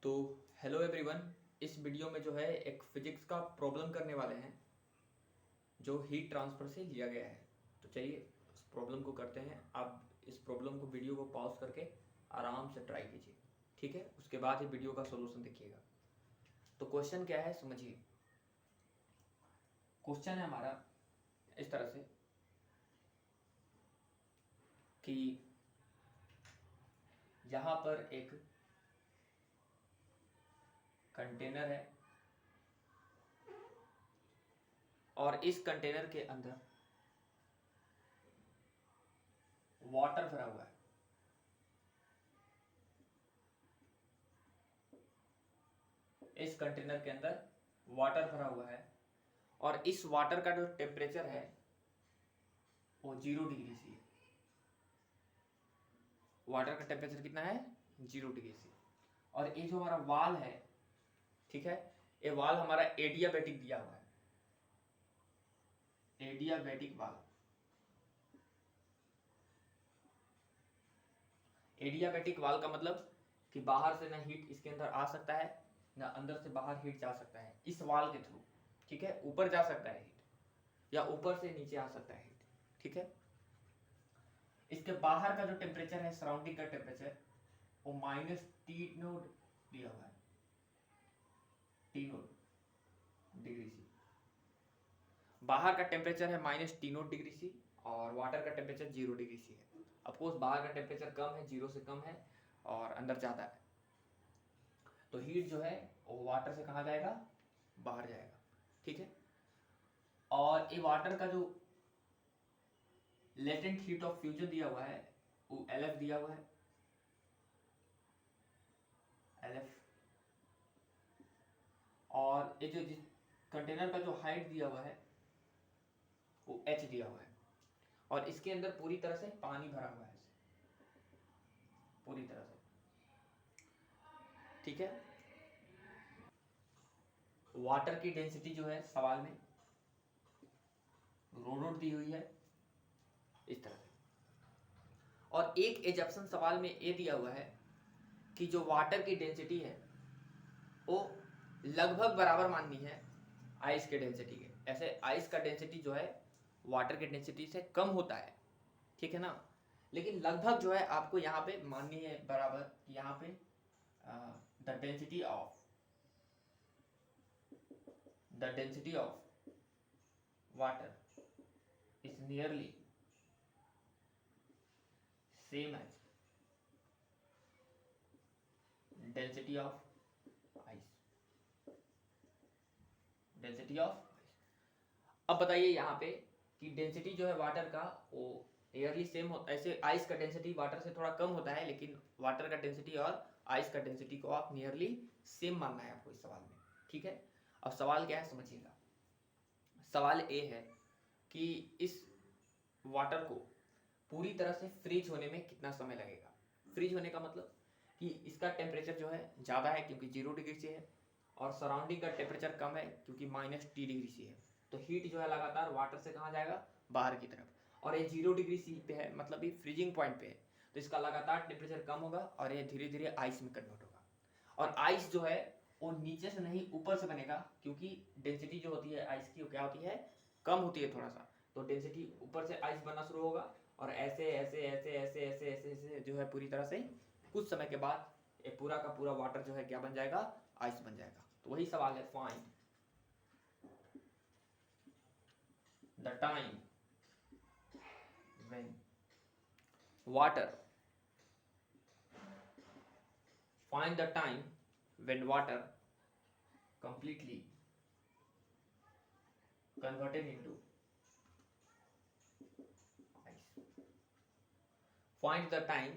तो hello everyone, इस video में जो है एक फिजिक्स का प्रॉब्लम करने वाले हैं जो हीट ट्रांसफ़र से लिया गया है। तो चलिए इस प्रॉब्लम को करते हैं। आप इस प्रॉब्लम को वीडियो को पॉज करके आराम से ट्राई कीजिए, ठीक है। उसके बाद ही वीडियो का सॉल्यूशन देखिएगा। तो क्वेश्चन क्या है समझिए। क्वेश्चन है हमारा इस तरह से कि यहाँ पर एक कंटेनर है और इस कंटेनर के अंदर वाटर भरा हुआ है। इस कंटेनर के अंदर वाटर भरा हुआ है और इस वाटर का जो टेम्परेचर है वो 0 डिग्री सी है। वाटर का टेम्परेचर कितना है? 0 डिग्री सी। और ये जो हमारा वाल है, ठीक है, ये वाल हमारा एडियाबैटिक दिया हुआ है। एडियाबैटिक वाल। एडियाबैटिक वाल का मतलब कि बाहर से ना हीट इसके अंदर आ सकता है ना अंदर से बाहर हीट जा सकता है इस वाल के थ्रू, ठीक है। ऊपर जा सकता है हीट या ऊपर से नीचे आ सकता है हीट, ठीक है। इसके बाहर का जो टेम्परेचर है, सराउंडिंग का टेम्परेचर, वो -T0 दिया हुआ है, T0 डिग्री सी। बाहर का टेम्परेचर है -T0 डिग्री सी और वाटर का टेम्परेचर 0 डिग्री सी है। ऑफकोर्स बाहर का टेम्परेचर कम है, 0 से कम है और अंदर ज़्यादा है, तो हीट जो है वो वाटर से कहाँ जाएगा? बाहर जाएगा, ठीक है। और ये वाटर का जो लेटेंट हीट ऑफ फ्यूजन दिया हुआ है वो LF दिया हुआ है, LF। और ये जो कंटेनर का जो हाइट दिया हुआ है वो H दिया हुआ है और इसके अंदर पूरी तरह से पानी भरा हुआ है, पूरी तरह से, ठीक है। वाटर की डेंसिटी जो है सवाल में रो नोट दी हुई है इस तरह से। और एक एजप्शन सवाल में ये दिया हुआ है कि जो वाटर की डेंसिटी है वो लगभग बराबर माननी है आइस के डेंसिटी के। ऐसे आइस का डेंसिटी जो है वाटर के डेंसिटी से कम होता है, ठीक है ना, लेकिन लगभग जो है आपको यहाँ पे माननी है बराबर। यहाँ पे the density of water is nearly same as density of ice. Density of ice. अब बताइए यहाँ पे कि डेंसिटी जो है वाटर का वो नियरली सेम होता है। ऐसे आइस का डेंसिटी वाटर से थोड़ा कम होता है, लेकिन वाटर का डेंसिटी और आइस का डेंसिटी को आप नियरली सेम मानना है आपको इस सवाल में, ठीक है। अब सवाल क्या है समझिएगा। सवाल ये है कि इस वाटर को पूरी तरह से फ्रीज होने में कितना समय लगेगा। फ्रीज होने का मतलब कि इसका टेम्परेचर जो है ज़्यादा है क्योंकि 0 डिग्री से है और सराउंडिंग का टेम्परेचर कम है क्योंकि -T डिग्री से है। तो हीट जो है लगातार वाटर से कहाँ जाएगा? बाहर की तरफ। और ये 0 डिग्री सी पे है, मतलब ये फ्रीजिंग पॉइंट पे है, तो इसका लगातार टेम्परेचर कम होगा और ये धीरे धीरे आइस में कन्वर्ट होगा। और आइस जो है वो नीचे से नहीं ऊपर से बनेगा क्योंकि डेंसिटी जो होती है आइस की वो क्या होती है? कम होती है थोड़ा सा। तो डेंसिटी ऊपर से आइस बनना शुरू होगा और ऐसे ऐसे ऐसे ऐसे ऐसे ऐसे ऐसे जो है पूरी तरह से कुछ समय के बाद ये पूरा का पूरा वाटर जो है क्या बन जाएगा? आइस बन जाएगा। तो वही सवाल है, find the time when water find the time when water completely converted into ice. Find the time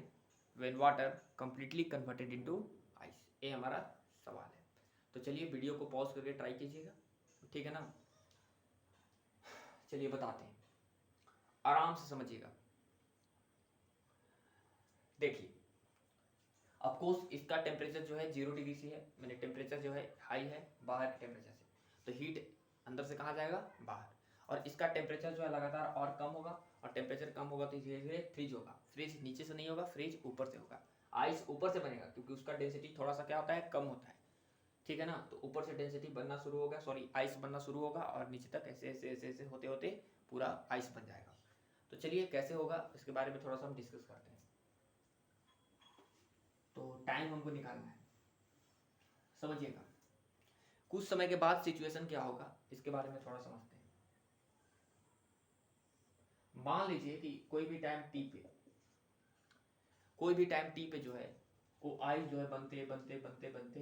when water completely converted into ice. ये हमारा सवाल है। तो चलिए वीडियो को पॉज करके ट्राई कीजिएगा, ठीक है ना। चलिए बताते हैं, आराम से समझिएगा। देखिए ऑफकोर्स इसका टेम्परेचर जो है 0 डिग्री से है, मैंने टेम्परेचर जो है हाई है बाहर के टेम्परेचर से, तो हीट अंदर से कहाँ जाएगा? बाहर। और इसका टेम्परेचर जो है लगातार और कम होगा और टेम्परेचर कम होगा तो धीरे धीरे फ्रीज होगा। फ्रीज नीचे से नहीं होगा, फ्रीज ऊपर से होगा। आइस ऊपर से बनेगा क्योंकि उसका डेंसिटी थोड़ा सा क्या होता है, कम होता है, ठीक है ना। तो ऊपर से डेंसिटी बनना शुरू होगा, सॉरी आइस बनना शुरू होगा और नीचे तक ऐसे ऐसे ऐसे ऐसे होते होते पूरा आइस बन जाएगा। तो चलिए कैसे होगा इसके बारे में थोड़ा सा हम डिस्कस करते हैं। तो टाइम हमको निकालना है, समझिएगा। कुछ समय के बाद सिचुएशन क्या होगा इसके बारे में थोड़ा समझते हैं। मान लीजिए कि कोई भी टाइम टी पे जो है वो आइस जो है बनते बनते बनते बनते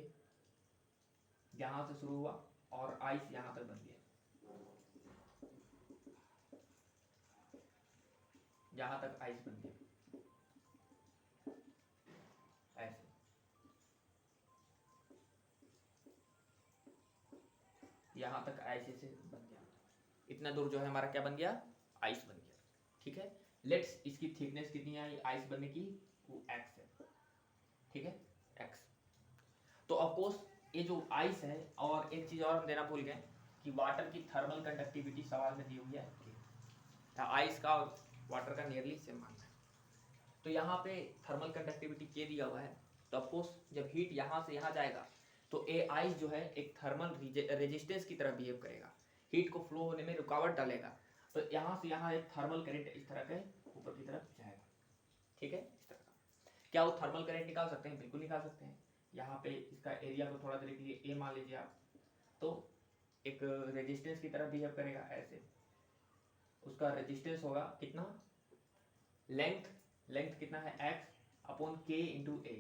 यहां से शुरू हुआ और आइस यहां तक बन गया, यहां तक आइस बन गया ऐसे। यहां तक आइस ऐसे बन गया, इतना दूर जो है हमारा क्या बन गया, आइस बन गया, ठीक है। लेट्स इसकी थिकनेस कितनी आई आइस बनने की, वो x है, ठीक है x। तो ऑफकोर्स ये जो आइस है, और एक चीज और हम देना भूल गए कि वाटर की थर्मल कंडक्टिविटी सवाल में दी हुई है, आइस का और वाटर का नियरली सेम मानना है। तो यहाँ पे थर्मल कंडक्टिविटी के दिया हुआ है, तो ऑफकोर्स जब हीट यहाँ से यहाँ जाएगा तो ए आइस जो है एक थर्मल रेजिस्टेंस की तरह बिहेव करेगा, हीट को फ्लो होने में रुकावट डालेगा। तो यहाँ से यहाँ एक थर्मल करंट इस तरह के ऊपर की तरफ जाएगा, ठीक है, इस तरह का। क्या वो थर्मल करंट निकाल सकते हैं, बिल्कुल निकाल सकते हैं। यहाँ पे इसका एरिया को थोड़ा देर के लिए ए मान लीजिए आप, तो एक रेजिस्टेंस की तरह बिहेव करेगा ऐसे। उसका रेजिस्टेंस होगा कितना, लेंथ कितना है x अपॉन k इंटू ए,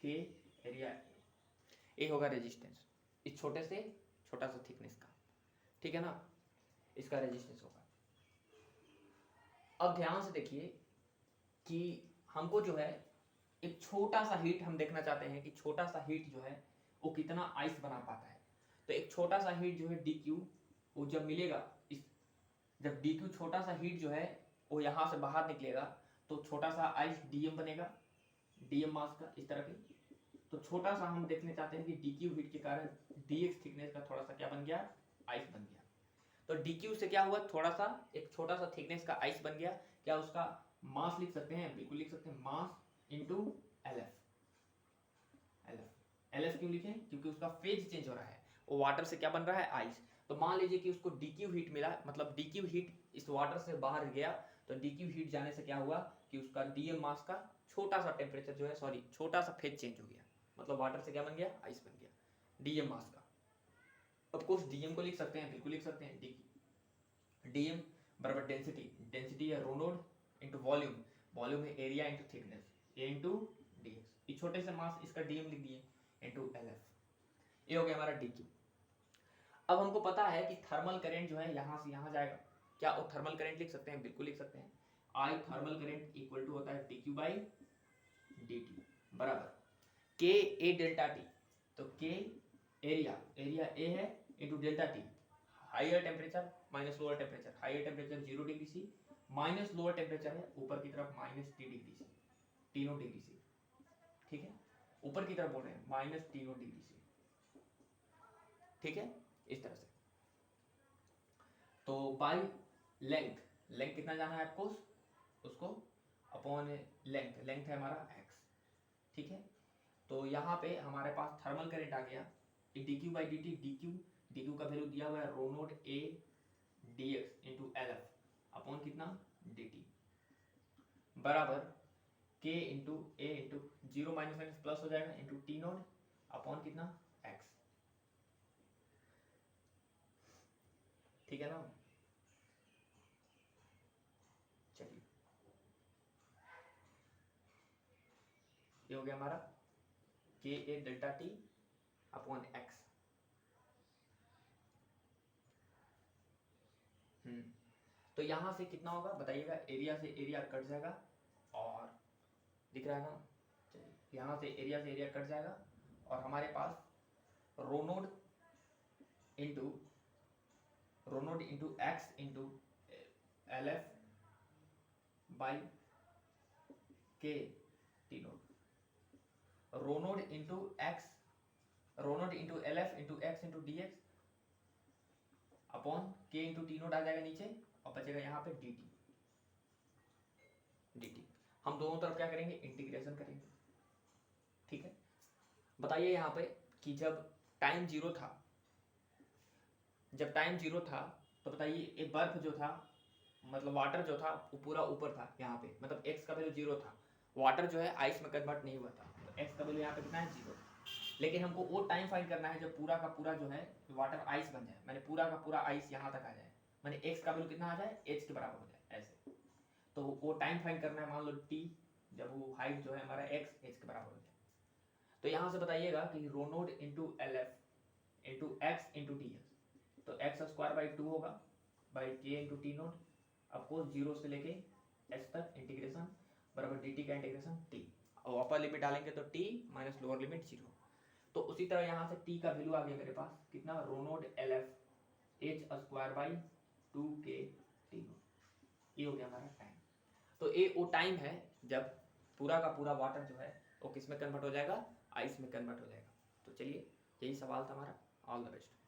के एरिया ए होगा रेजिस्टेंस इस छोटे से छोटा सा थिकनेस का, ठीक है ना, इसका रेजिस्टेंस होगा। अब ध्यान से देखिए कि हमको जो है एक छोटा सा हीट हम देखना चाहते हैं कि छोटा सा हीट जो है वो कितना आइस बना पाता है। तो एक छोटा सा हीट जो है डी क्यू, वो जब मिलेगा इस, जब डी क्यू छोटा सा हीट जो है वो यहाँ से बाहर निकलेगा तो छोटा सा आइस डीएम बनेगा, डीएम मास का इस तरह के। तो छोटा सा हम देखने चाहते हैं कि डी क्यू हीट के कारण डीएक्स थिकनेस का थोड़ा सा क्या बन गया, आइस बन गया। तो डी क्यू से क्या हुआ, थोड़ा सा एक छोटा सा थिकनेस का आइस बन गया। क्या उसका मास लिख सकते हैं, बिल्कुल लिख सकते हैं, mass into L F. L F क्यों लिखे, क्योंकि उसका फेज चेंज हो रहा है, वो वाटर से क्या बन रहा है, आइस। तो मान लीजिए कि उसको डी क्यू हीट मिला, मतलब डी क्यू हीट इस वाटर से बाहर गया, तो डी क्यू हीट जाने से क्या हुआ कि उसका डीएम मास का छोटा सा टेम्परेचर जो है, सॉरी छोटा सा फेज चेंज हो गया, मतलब वाटर से क्या बन गया, आइस बन गया, डीएम मास का। ऑफकोर्स डीएम को लिख सकते हैं, बिल्कुल लिख सकते हैं, डीएम बराबर डेंसिटी, डेंसिटी है रो नोड इंटू वॉल्यूम, वॉल्यूम है एरिया इंटू थिकनेस, ए इंटू डीएक्स। ये छोटे से मास इसका डीएम लिख दिए इंटू एल एफ, ये हो गया हमारा डी क्यू। अब हमको पता है कि थर्मल करंट जो है यहाँ से यहाँ जाएगा, क्या वो थर्मल करंट लिख सकते हैं, बिल्कुल लिख सकते हैं। आई थर्मल करंट इक्वल टू होता है D Q by D T बराबर के ए डेल्टा टी। तो के एरिया, एरिया ए है into delta T, higher temperature minus lower temperature, higher temperature 0 degree C minus lower temperature है ऊपर की तरफ माइनस टी डिग्री सी, तीनों डिग्री सी, ठीक है, ऊपर की तरफ बोल रहे हैं माइनस तीनों डिग्री सी, ठीक है, इस तरह से। तो बाई लेंथ, लेंथ कितना जाना है आपको, उसको अपॉन लेंथ, लेंथ है हमारा x, ठीक है। तो यहाँ पे हमारे पास थर्मल करंट आ गया D Q by D T, D Q का वैल्यू दिया हुआ है rho naught A D X into L F upon कितना डी टी बराबर K into A into zero minus minus plus हो जाएगा इंटू टी नोट अपॉन कितना X, ठीक है ना। चलिए ये हो गया हमारा K A delta T upon X. तो यहां से कितना होगा बताइएगा, एरिया से एरिया कट जाएगा और दिख रहा है ना, चलिए यहां से एरिया कट जाएगा और हमारे पास rho naught into x into L F by K T naught, rho naught into x, rho naught into L F into x into D x upon K into T naught आ जाएगा नीचे और बचेगा यहाँ पे डी टी। हम दोनों तरफ क्या करेंगे, इंटीग्रेशन करेंगे, बताइए यहाँ पे कि जब टाइम जीरो था, तो बताइए ये बर्फ जो था, मतलब वाटर जो था वो पूरा ऊपर था यहाँ पे, मतलब एक्स का वैल्यू जीरो था, वाटर जो है आइस में कन्वर्ट नहीं हुआ था, तो एक्स का वैल्यू यहाँ पे कितना है, जीरो। लेकिन हमको वो टाइम फाइंड करना है जब पूरा का पूरा जो है वाटर आइस बन जाए, मैंने पूरा का पूरा आइस यहाँ तक आ जाए, मैंने एक्स का वैल्यू कितना आ जाए, एच के बराबर हो जाए ऐसे। तो वो टाइम फाइंड करना है, मान लो टी, जब वो हाइट जो है हमारा एक्स एच के बराबर हो जाए। तो यहाँ से बताइएगा कि rho naught into L F into x into T S, तो एक्स स्क्वायर बाई टू होगा by K into T naught, of course zero से लेके एच तक इंटीग्रेशन बराबर डी टी का इंटीग्रेशन टी, और अपर लिमिट डालेंगे तो T minus lower limit zero. तो उसी तरह यहाँ से टी का वैल्यू आ गया मेरे पास कितना, rho naught L F H square by two K T naught, ये हो गया हमारा टाइम। तो ये वो टाइम है जब पूरा का पूरा वाटर जो है वो किस में कन्वर्ट हो जाएगा, आइस में कन्वर्ट हो जाएगा। तो चलिए यही सवाल था हमारा। All the best.